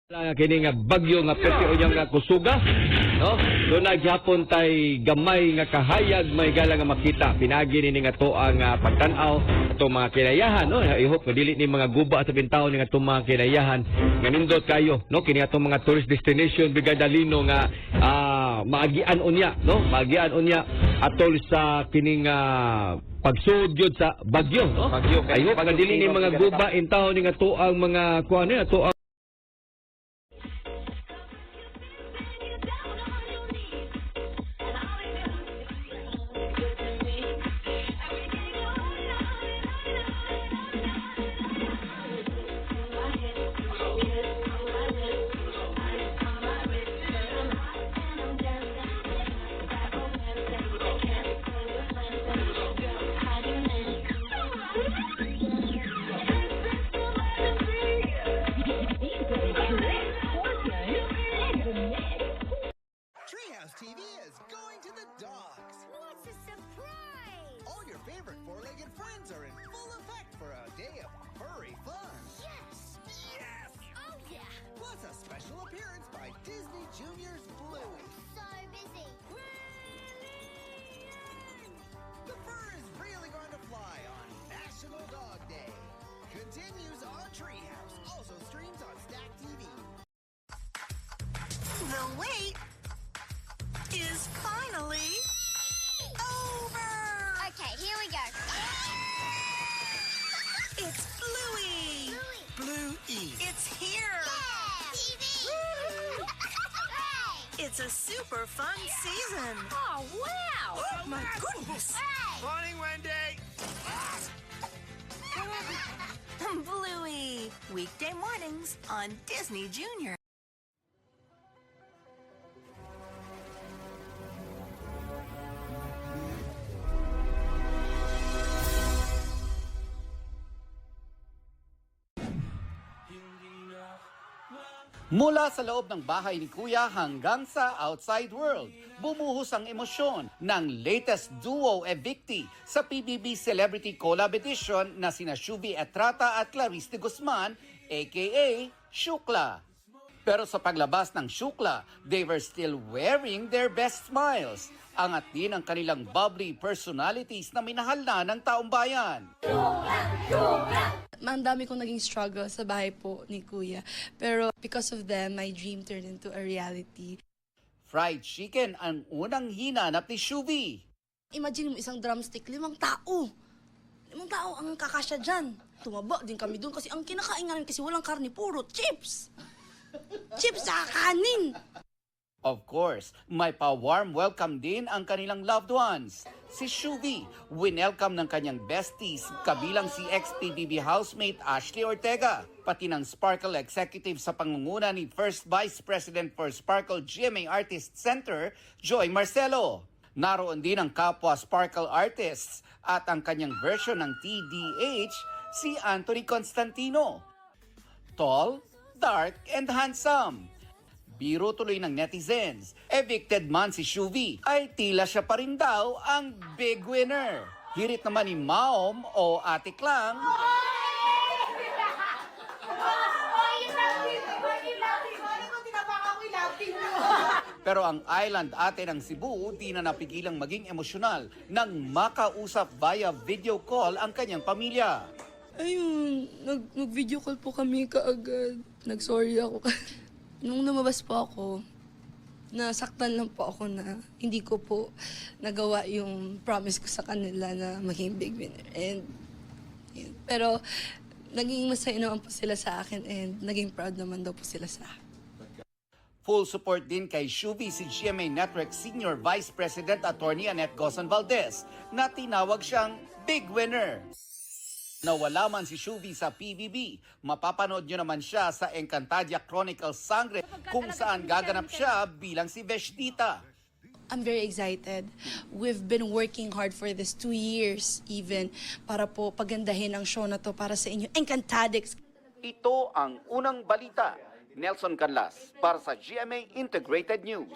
Kini nga bagyo nga peti unyang nga kusuga, no? So naghapon tay gamay nga kahayag may gala nga makita. Pinagi ni nga to ang pagtan-aw ato mga kinayahan, no? I hope dili ni mga guba sa bintao ni nga to mga kinayahan nga nindot kayo, no? Kini ato mga tourist destination bigadalino nga maagian unya, no? Maagian unya atol sa kining pagsudyod sa bagyo, no? Bagyo. I hope nga dili ni mga guba intaw ni nga to ang mga kuan ni ato Treehouse TV is going to the dogs. What's a surprise? All your favorite four-legged friends are in full effect for a day of furry fun. Yes! Yes! Oh yeah! Plus a special appearance by Disney Junior's Bluey. So busy. The fur is really going to fly on National Dog Day. Continues on Treehouse. Also streams on Stack TV. The wait is finally over. Okay, here we go. It's Bluey. Bluey. It's here. Yeah! TV! Hey! It's a super fun season. Oh, wow! Oh my goodness. Hey! Morning, Wendy. Bluey. Weekday mornings on Disney Junior. Mula sa loob ng bahay ni Kuya hanggang sa outside world, bumuhos ang emosyon ng latest duo evictee sa PBB Celebrity Collab Edition na sina Shuvi Etrata at Clarice de Guzman, aka Shukla. Pero sa paglabas ng Shukla, they were still wearing their best smiles. Angat din ang kanilang bubbly personalities na minahal na ng taong bayan. Ang dami kong naging struggle sa bahay po ni Kuya. Pero because of them, my dream turned into a reality. Fried chicken ang unang hinanap ni Shuvi. Imagine mo isang drumstick, 5 tao. 5 tao ang kakasya dyan. Tumaba din kami doon kasi ang kinakain namin kasi walang karne, puro chips. Chips sa kanin. Of course, may pa-warm welcome din ang kanilang loved ones. Si Shuvi, winelcome ng kanyang besties, kabilang si ex-PBB housemate Ashley Ortega, pati ng Sparkle executive sa pangunguna ni First Vice President for Sparkle GMA Artist Center, Joy Marcelo. Naroon din ang kapwa Sparkle artists at ang kanyang version ng TDH, si Anthony Constantino. Tall, dark, and handsome. Biro tuloy ng netizens, evicted man si Shuvi, ay tila siya pa rin daw ang big winner. Hirit naman ni Maom o Ate Klang, pero ang island ate ng Cebu di na napigilang maging emosyonal nang makausap via video call ang kanyang pamilya. Ayun, nag-video call po kami kaagad. Nag-sorry ako. Nung lumabas po ako, nasaktan lang po ako na hindi ko po nagawa yung promise ko sa kanila na maging big winner. And, yun. Pero, naging masaya naman po sila sa akin and naging proud naman daw po sila sa akin. Full support din kay Shuvi si GMA Network Senior Vice President Attorney Annette Gozon Valdez na tinawag siyang big winner. Nawala man si Shuvi sa PBB, mapapanood nyo naman siya sa Encantadia Chronicles Sangre kung saan gaganap siya bilang si Veshtita. I'm very excited. We've been working hard for this 2 years even para po pagandahin ang show na to para sa inyo. Encantadix! Ito ang unang balita. Nelson Canlas para sa GMA Integrated News.